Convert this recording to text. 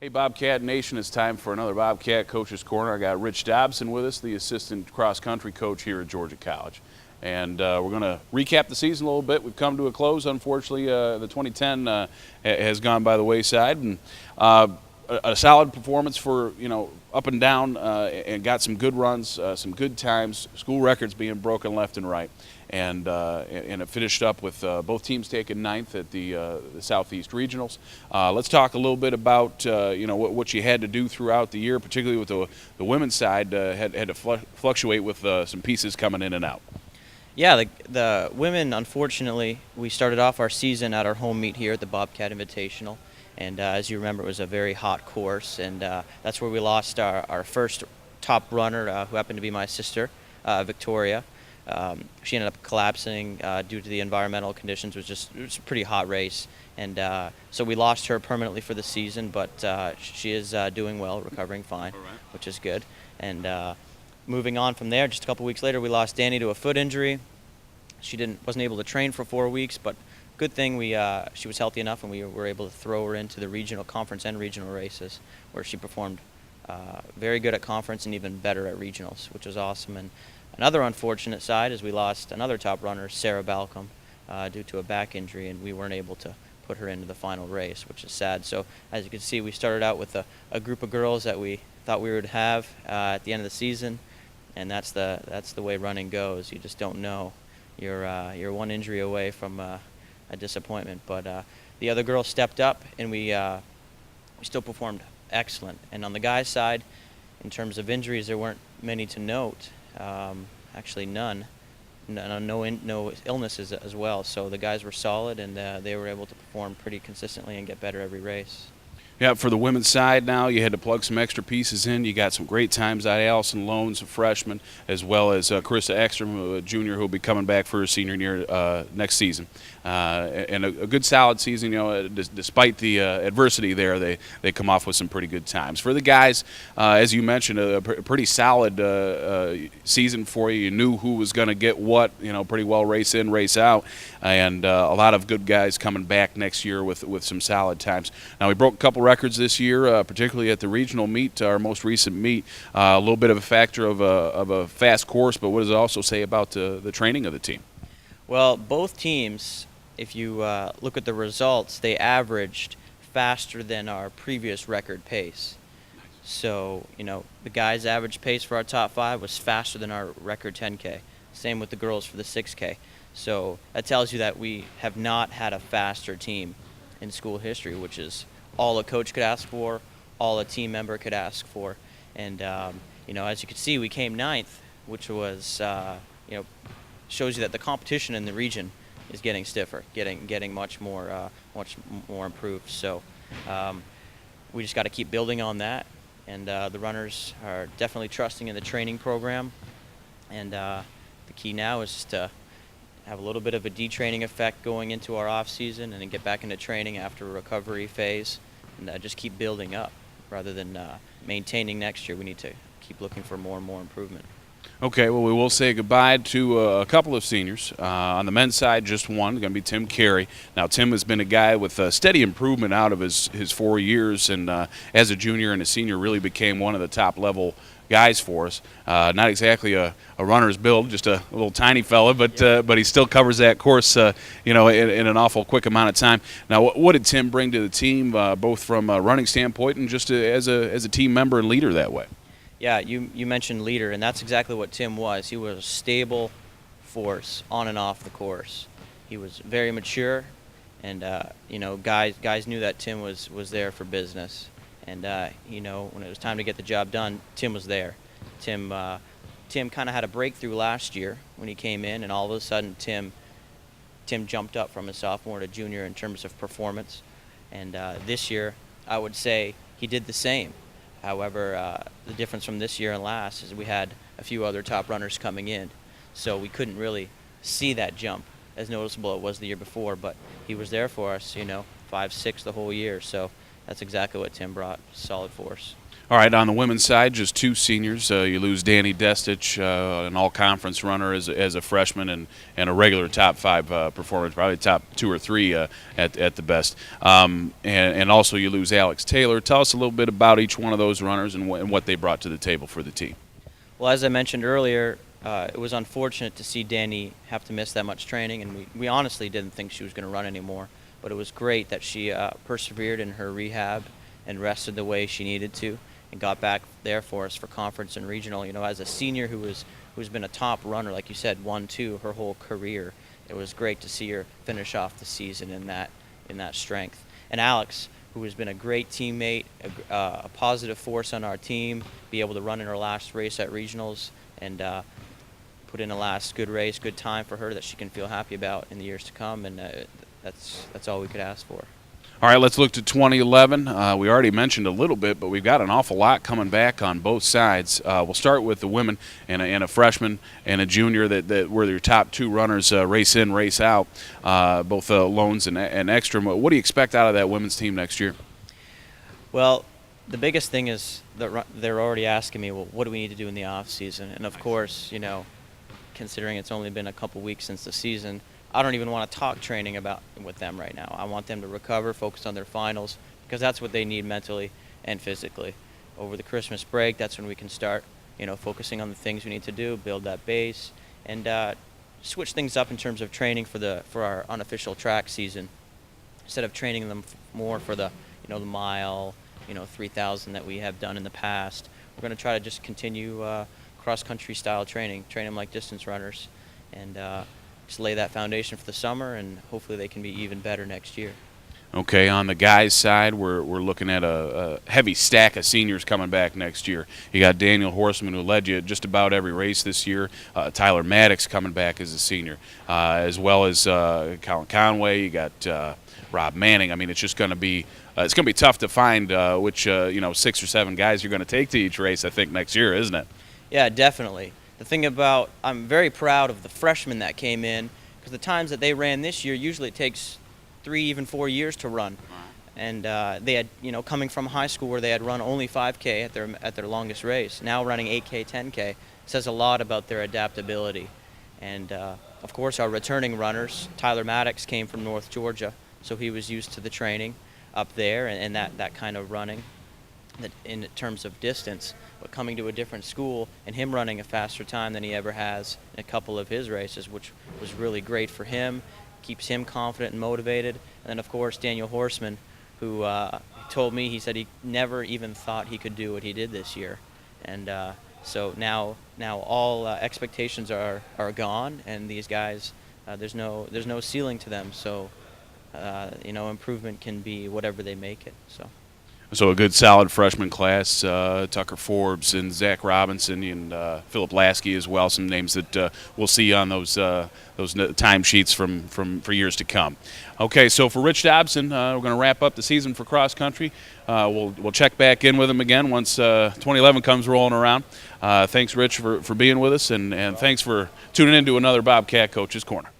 Hey Bobcat Nation, it's time for another Bobcat Coach's Corner. I got Rich Dobson with us, the assistant cross-country coach here at Georgia College. And we're going to recap the season a little bit. We've come to a close. Unfortunately, the 2010 has gone by the wayside. And a solid performance for, up and down, and got some good runs, some good times, school records being broken left and right. And it finished up with both teams taking ninth at the Southeast Regionals. Let's talk a little bit about what you had to do throughout the year, particularly with the women's side. Had to fluctuate with some pieces coming in and out. Yeah, the women, unfortunately, we started off our season at our home meet here at the Bobcat Invitational. And as you remember, it was a very hot course, and that's where we lost our first top runner, who happened to be my sister, Victoria. She ended up collapsing due to the environmental conditions. It was a pretty hot race, and so we lost her permanently for the season, but she is doing well, recovering fine, which is good. And moving on from there, just a couple weeks later, we lost Danny to a foot injury. She wasn't able to train for 4 weeks, but good thing she was healthy enough, and we were able to throw her into the regional conference and regional races, where she performed very good at conference and even better at regionals, which was awesome. And another unfortunate side is we lost another top runner, Sarah Balcom, due to a back injury, and we weren't able to put her into the final race, which is sad. So as you can see, we started out with a group of girls that we thought we would have at the end of the season, and that's the way running goes. You just don't know. You're one injury away from a disappointment, but the other girls stepped up, and we still performed excellent. And on the guys' side, in terms of injuries, there weren't many to note. Actually, none. No illnesses as well. So the guys were solid, and they were able to perform pretty consistently and get better every race. Yeah, for the women's side now, you had to plug some extra pieces in. You got some great times out of Allison Loans, a freshman, as well as Carissa Ekstrom, a junior, who will be coming back for her senior year next season. And a good, solid season. Despite the adversity there, they come off with some pretty good times. For the guys, as you mentioned, a pretty solid season for you. You knew who was going to get what. Pretty well race in, race out, and a lot of good guys coming back next year with some solid times. Now we broke a couple records this year, particularly at the regional meet, our most recent meet. A little bit of a factor of a fast course, but what does it also say about the training of the team? Well, both teams, if you look at the results, they averaged faster than our previous record pace. So, the guys' average pace for our top 5 was faster than our record 10K. Same with the girls for the 6K. So that tells you that we have not had a faster team in school history, which is all a coach could ask for, all a team member could ask for. And, as you can see, we came 9th, which was, shows you that the competition in the region is getting stiffer, getting much more improved. So we just got to keep building on that. And the runners are definitely trusting in the training program. And the key now is just to have a little bit of a detraining effect going into our off season, and then get back into training after a recovery phase, and just keep building up rather than maintaining next year. We need to keep looking for more and more improvement. Okay, well, we will say goodbye to a couple of seniors. On the men's side, just one, going to be Tim Carey. Now, Tim has been a guy with steady improvement out of his 4 years, and as a junior and a senior really became one of the top-level guys for us. Not exactly a runner's build, just a little tiny fella, but he still covers that course, in an awful quick amount of time. Now, what did Tim bring to the team, both from a running standpoint and just as a team member and leader that way? Yeah, you mentioned leader, and that's exactly what Tim was. He was a stable force on and off the course. He was very mature, and guys knew that Tim was there for business. And when it was time to get the job done, Tim was there. Tim kind of had a breakthrough last year when he came in, and all of a sudden Tim jumped up from a sophomore to junior in terms of performance. And this year, I would say he did the same. However, the difference from this year and last is we had a few other top runners coming in, so we couldn't really see that jump as noticeable as it was the year before. But he was there for us, 5, 6 the whole year. So that's exactly what Tim brought, solid force. All right, on the women's side, just two seniors. You lose Danny Destich, an all-conference runner as a freshman, and a regular top 5 performance, probably top 2 or 3 at the best. And also you lose Alex Taylor. Tell us a little bit about each one of those runners and what they brought to the table for the team. Well, as I mentioned earlier, it was unfortunate to see Danny have to miss that much training, and we honestly didn't think she was going to run anymore. But it was great that she persevered in her rehab and rested the way she needed to, and got back there for us for conference and regional. You know, as a senior who's been a top runner, like you said, 1-2 her whole career, it was great to see her finish off the season in that strength. And Alex, who has been a great teammate, a positive force on our team, be able to run in her last race at regionals and put in a last good race, good time for her that she can feel happy about in the years to come, and that's all we could ask for. All right, let's look to 2011. We already mentioned a little bit, but we've got an awful lot coming back on both sides. We'll start with the women and a freshman and a junior that were your top 2 runners, race in, race out, both Loans and Ekstrom. What do you expect out of that women's team next year? Well, the biggest thing is that they're already asking me, well, what do we need to do in the off season? And of course, you know, considering it's only been a couple weeks since the season, I don't even want to talk training with them right now. I want them to recover, focus on their finals, because that's what they need mentally and physically. Over the Christmas break, that's when we can start, you know, focusing on the things we need to do, build that base, and switch things up in terms of training for our unofficial track season. Instead of training them more for the mile, 3,000 that we have done in the past, we're going to try to just continue cross-country style training, train them like distance runners, and just lay that foundation for the summer, and hopefully they can be even better next year. Okay, on the guys' side, we're looking at a heavy stack of seniors coming back next year. You got Daniel Horseman, who led you just about every race this year. Tyler Maddox coming back as a senior, as well as Colin Conway. You got Rob Manning. I mean, it's just going to be tough to find which 6 or 7 guys you're going to take to each race, I think, next year, isn't it? Yeah, definitely. The thing about, I'm very proud of the freshmen that came in, because the times that they ran this year, usually it takes 3, even 4 years to run. And they had, coming from high school where they had run only 5K at their longest race, now running 8K, 10K, says a lot about their adaptability. And of course, our returning runners, Tyler Maddox came from North Georgia, so he was used to the training up there and that kind of running in terms of distance. But coming to a different school and him running a faster time than he ever has in a couple of his races, which was really great for him, keeps him confident and motivated. And then, of course, Daniel Horseman, who told me, he said he never even thought he could do what he did this year. And so now all expectations are gone, and these guys, there's no ceiling to them. So improvement can be whatever they make it. So a good solid freshman class, Tucker Forbes and Zach Robinson and Philip Lasky as well, some names that we'll see on those timesheets for years to come. Okay, so for Rich Dobson, we're going to wrap up the season for cross country. We'll check back in with him again once 2011 comes rolling around. Thanks, Rich, for being with us, and thanks for tuning in to another Bobcat Coach's Corner.